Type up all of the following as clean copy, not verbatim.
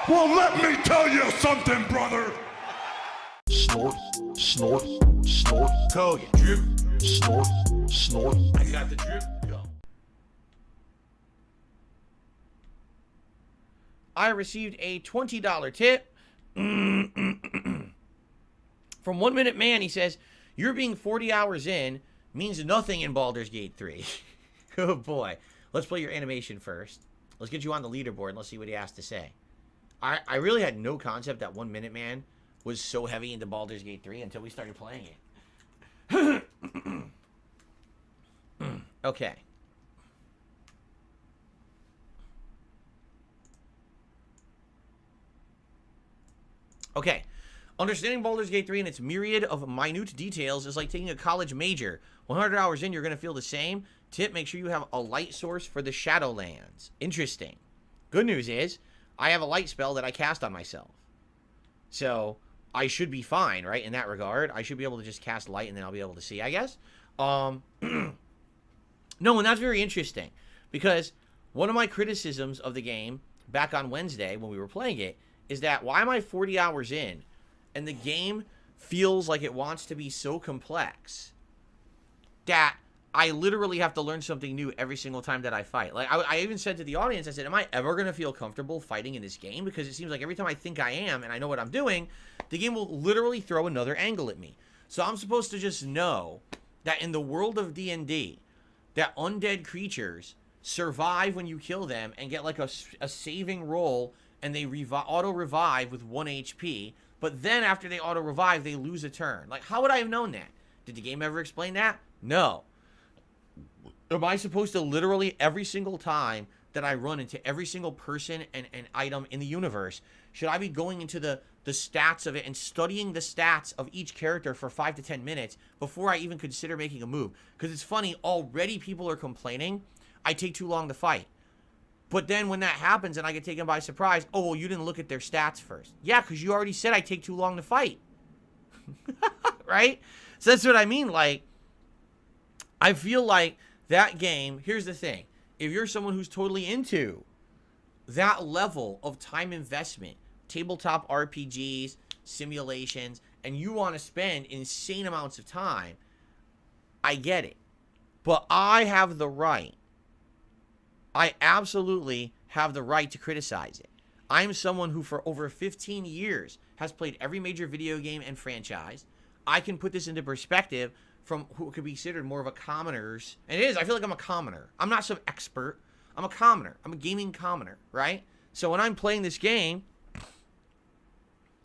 Well, let me tell you something, brother. Snort, snort, snort. Kogan. Drip. Snort, snort. I got the drip. Go. I received a $20 tip from 1 Minute Man. He says, "You're being 40 hours in means nothing in Baldur's Gate 3. Oh boy. Let's play your animation first. Let's get you on the leaderboard and let's see what he has to say. I really had no concept that 1 Minute Man was so heavy into Baldur's Gate 3 until we started playing it. Okay. Okay. Understanding Baldur's Gate 3 and its myriad of minute details is like taking a college major. 100 hours in, you're going to feel the same. Tip, make sure you have a light source for the Shadowlands. Interesting. Good news is, I have a light spell that I cast on myself. So, I should be fine, right? In that regard, I should be able to just cast light and then I'll be able to see, I guess. No, and that's very interesting. Because one of my criticisms of the game back on Wednesday when we were playing it is that why am I 40 hours in and the game feels like it wants to be so complex that I literally have to learn something new every single time that I fight. Like, I even said to the audience, I said, am I ever going to feel comfortable fighting in this game? Because it seems like every time I think I am and I know what I'm doing, the game will literally throw another angle at me. So I'm supposed to just know that in the world of D&D, that undead creatures survive when you kill them and get like a saving roll and they auto-revive with 1 HP. But then after they auto-revive, they lose a turn. Like, how would I have known that? Did the game ever explain that? No. Am I supposed to literally every single time that I run into every single person and item in the universe, should I be going into the stats of it and studying the stats of each character for 5 to 10 minutes before I even consider making a move? Because it's funny, already people are complaining I take too long to fight. But then when that happens and I get taken by surprise, oh, well, you didn't look at their stats first. Yeah, because you already said I take too long to fight. Right? So that's what I mean. Like, I feel like that game, here's the thing. If you're someone who's totally into that level of time investment, tabletop RPGs, simulations, and you want to spend insane amounts of time, I get it. But I have the right. I absolutely have the right to criticize it. I'm someone who for over 15 years has played every major video game and franchise. I can put this into perspective from who could be considered more of a commoners. And it is, I feel like I'm a commoner. I'm not some expert. I'm a commoner. I'm a gaming commoner, right? So when I'm playing this game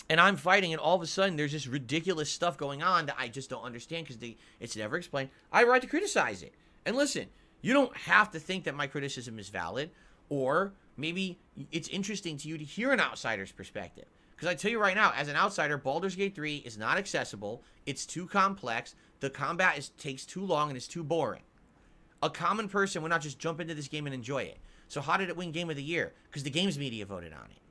and I'm fighting and all of a sudden there's this ridiculous stuff going on that I just don't understand because it's never explained, I have a right to criticize it. And listen, you don't have to think that my criticism is valid, or maybe it's interesting to you to hear an outsider's perspective. Because I tell you right now, as an outsider, Baldur's Gate 3 is not accessible. It's too complex. The combat takes too long and it's too boring. A common person would not just jump into this game and enjoy it. So how did it win Game of the Year? Because the games media voted on it.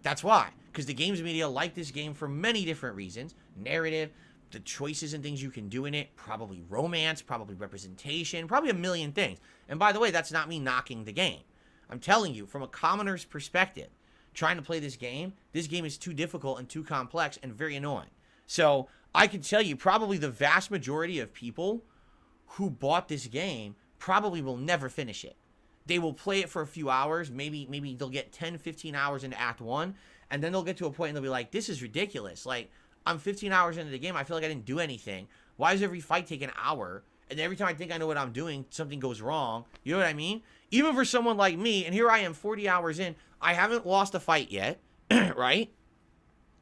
That's why. Because the games media like this game for many different reasons. Narrative, the choices and things you can do in it, probably romance, probably representation, probably a million things. And by the way, that's not me knocking the game. I'm telling you, from a commoner's perspective, trying to play this game is too difficult and too complex and very annoying. So I can tell you, probably the vast majority of people who bought this game probably will never finish it. They will play it for a few hours, maybe they'll get 10, 15 hours into Act 1, and then they'll get to a point and they'll be like, this is ridiculous. Like, I'm 15 hours into the game. I feel like I didn't do anything. Why does every fight take an hour? And every time I think I know what I'm doing, something goes wrong. You know what I mean? Even for someone like me, and here I am 40 hours in, I haven't lost a fight yet, right?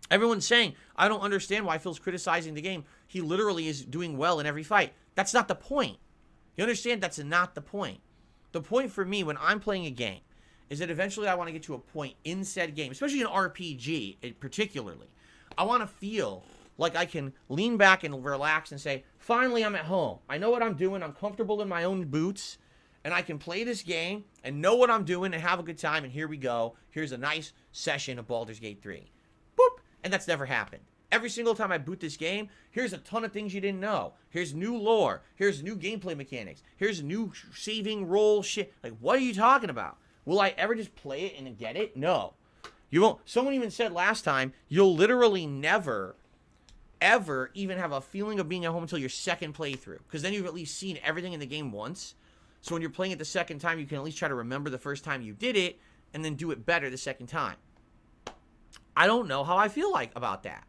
Everyone's saying, I don't understand why Phil's criticizing the game. He literally is doing well in every fight. That's not the point. You understand? That's not the point. The point for me when I'm playing a game is that eventually I want to get to a point in said game, especially an RPG particularly. I want to feel like I can lean back and relax and say, finally, I'm at home. I know what I'm doing. I'm comfortable in my own boots. And I can play this game and know what I'm doing and have a good time. And here we go. Here's a nice session of Baldur's Gate 3. Boop. And that's never happened. Every single time I boot this game, here's a ton of things you didn't know. Here's new lore. Here's new gameplay mechanics. Here's new saving roll shit. Like, what are you talking about? Will I ever just play it and get it? No. You won't. Someone even said last time, you'll literally never, ever even have a feeling of being at home until your second playthrough. Because then you've at least seen everything in the game once. So when you're playing it the second time, you can at least try to remember the first time you did it and then do it better the second time. I don't know how I feel like about that.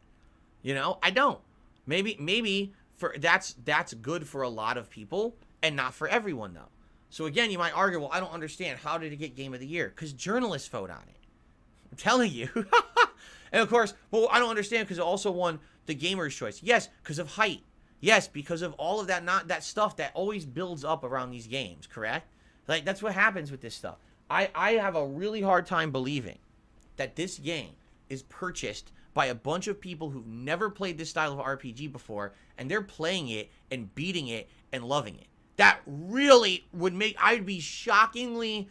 You know, I don't. Maybe for that's good for a lot of people and not for everyone though. So again, you might argue, well, I don't understand. How did it get Game of the Year? Because journalists vote on it. I'm telling you. And of course, well, I don't understand because it also won the Gamer's Choice. Yes, because of height. Yes, because of all of that, not that stuff that always builds up around these games, correct? Like, that's what happens with this stuff. I have a really hard time believing that this game is purchased by a bunch of people who've never played this style of RPG before, and they're playing it and beating it and loving it. That really would make, I'd be shockingly,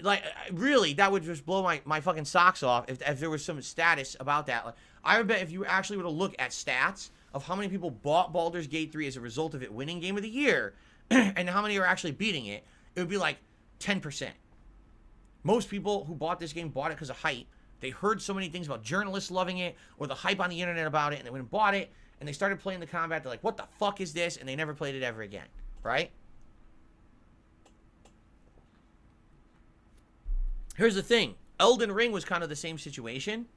like, really, that would just blow my fucking socks off if there was some status about that. Like, I would bet if you actually were to look at stats of how many people bought Baldur's Gate 3 as a result of it winning Game of the Year, and how many are actually beating it, it would be like 10%. Most people who bought this game bought it because of hype. They heard so many things about journalists loving it, or the hype on the internet about it, and they went and bought it, and they started playing the combat. They're like, what the fuck is this? And they never played it ever again, right? Here's the thing. Elden Ring was kind of the same situation,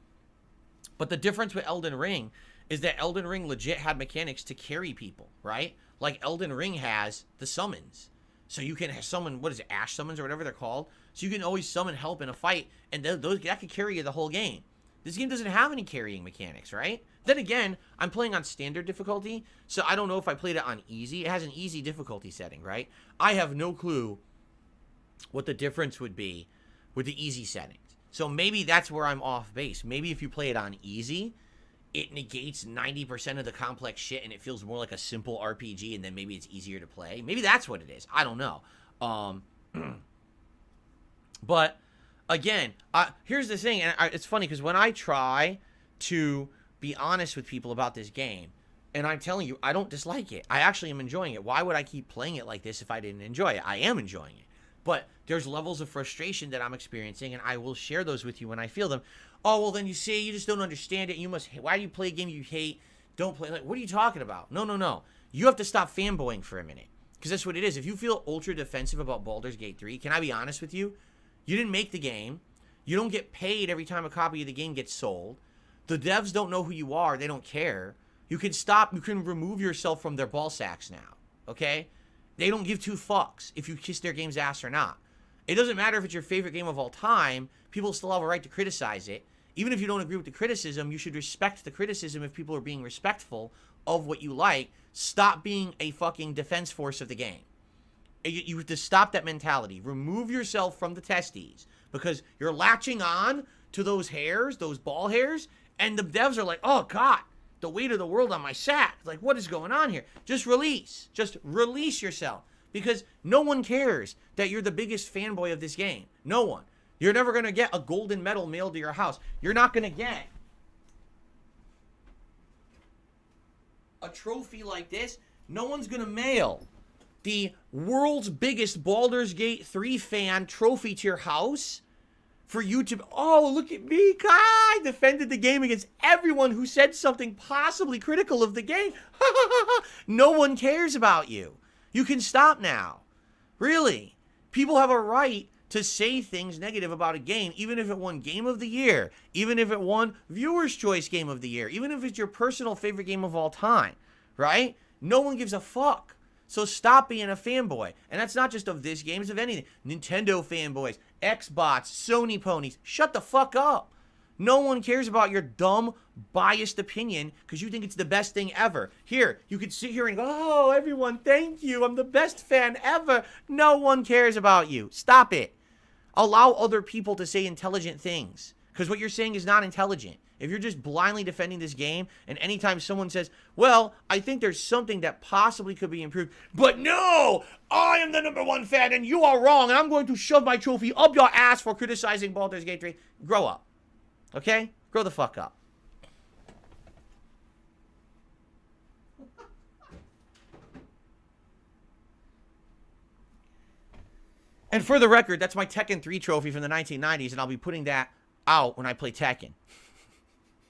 but the difference with Elden Ring is that Elden Ring legit had mechanics to carry people, right? Like Elden Ring has the summons. So you can summon, what is it, Ash summons or whatever they're called. So you can always summon help in a fight, and those that could carry you the whole game. This game doesn't have any carrying mechanics, right? Then again, I'm playing on standard difficulty, so I don't know if I played it on easy. It has an easy difficulty setting, right? I have no clue what the difference would be with the easy settings. So maybe that's where I'm off base. Maybe if you play it on easy, it negates 90% of the complex shit and it feels more like a simple RPG, and then maybe it's easier to play. Maybe that's what it is. I don't know. But again, here's the thing, and it's funny because when I try to be honest with people about this game, and I'm telling you, I don't dislike it. I actually am enjoying it. Why would I keep playing it like this if I didn't enjoy it? I am enjoying it. But there's levels of frustration that I'm experiencing, and I will share those with you when I feel them. Oh, well, then you say you just don't understand it. You must. Why do you play a game you hate? Don't play. Like, what are you talking about? No. You have to stop fanboying for a minute, because that's what it is. If you feel ultra defensive about Baldur's Gate 3, can I be honest with you? You didn't make the game. You don't get paid every time a copy of the game gets sold. The devs don't know who you are. They don't care. You can stop. You can remove yourself from their ballsacks now. Okay? They don't give two fucks if you kiss their game's ass or not. It doesn't matter if it's your favorite game of all time. People still have a right to criticize it. Even if you don't agree with the criticism, you should respect the criticism if people are being respectful of what you like. Stop being a fucking defense force of the game. You have to stop that mentality. Remove yourself from the testes, because you're latching on to those hairs, those ball hairs, and the devs are like, oh God, the weight of the world on my sack. Like, what is going on here? Just release. Just release yourself, because no one cares that you're the biggest fanboy of this game. No one. You're never going to get a golden medal mailed to your house. You're not going to get a trophy like this. No one's going to mail the world's biggest Baldur's Gate 3 fan trophy to your house for you to, oh, look at me, I defended the game against everyone who said something possibly critical of the game. No one cares about you. You can stop now. Really. People have a right to say things negative about a game, even if it won Game of the Year, even if it won Viewer's Choice Game of the Year, even if it's your personal favorite game of all time, right? No one gives a fuck. So stop being a fanboy. And that's not just of this game, it's of anything. Nintendo fanboys, Xbox, Sony ponies. Shut the fuck up. No one cares about your dumb, biased opinion because you think it's the best thing ever. Here, you could sit here and go, oh, everyone, thank you. I'm the best fan ever. No one cares about you. Stop it. Allow other people to say intelligent things, because what you're saying is not intelligent. If you're just blindly defending this game, and anytime someone says, well, I think there's something that possibly could be improved, but no, I am the #1 fan and you are wrong, and I'm going to shove my trophy up your ass for criticizing Baldur's Gate 3. Grow up. Okay? Grow the fuck up. And for the record, that's my Tekken 3 trophy from the 1990s, and I'll be putting that out when I play Tekken.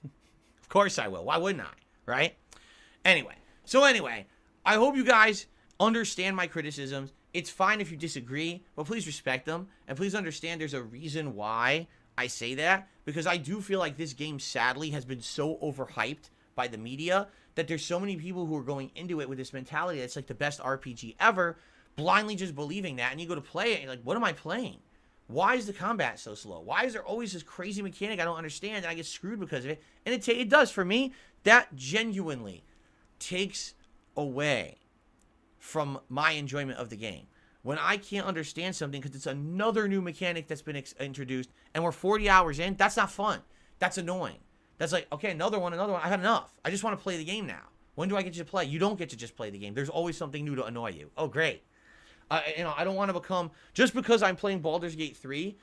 Of course I will. Why wouldn't I? Right? Anyway, I hope you guys understand my criticisms. It's fine if you disagree, but please respect them. And please understand there's a reason why I say that. Because I do feel like this game, sadly, has been so overhyped by the media that there's so many people who are going into it with this mentality that's like the best RPG ever, blindly just believing that. And you go to play it and you're like, what am I playing? Why is the combat so slow? Why is there always this crazy mechanic I don't understand and I get screwed because of it? And it does for me. That genuinely takes away from my enjoyment of the game. When I can't understand something because it's another new mechanic that's been introduced and we're 40 hours in, that's not fun. That's annoying. That's like, okay, another one. I had enough. I just want to play the game now. When do I get to play? You don't get to just play the game. There's always something new to annoy you. Oh, great. I don't want to become, just because I'm playing Baldur's Gate 3,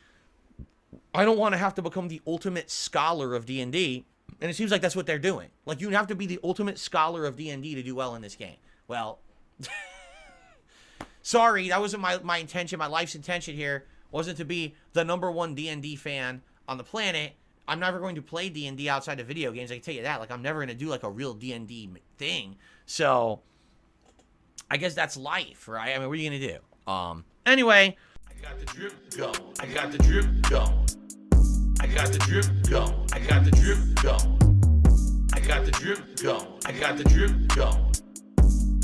I don't want to have to become the ultimate scholar of D&D, and it seems like that's what they're doing. Like, you have to be the ultimate scholar of D&D to do well in this game. Well, sorry, that wasn't my intention. My life's intention here wasn't to be the #1 D&D fan on the planet. I'm never going to play D&D outside of video games. I can tell you that. Like, I'm never going to do, like, a real D&D thing. So, I guess that's life, right? I mean, what are you going to do? Anyway. I got the drip going. I got the drip going. I got the drip going. I got the drip going. I got the drip going. I got the drip going.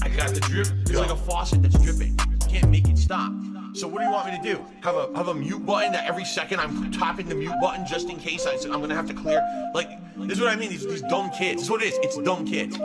I got the drip going. It's like a faucet that's dripping. You can't make it stop. So what do you want me to do? Have a mute button that every second I'm tapping the mute button just in case I'm going to have to clear? Like, this is what I mean. These dumb kids. This is what it is. It's dumb kids.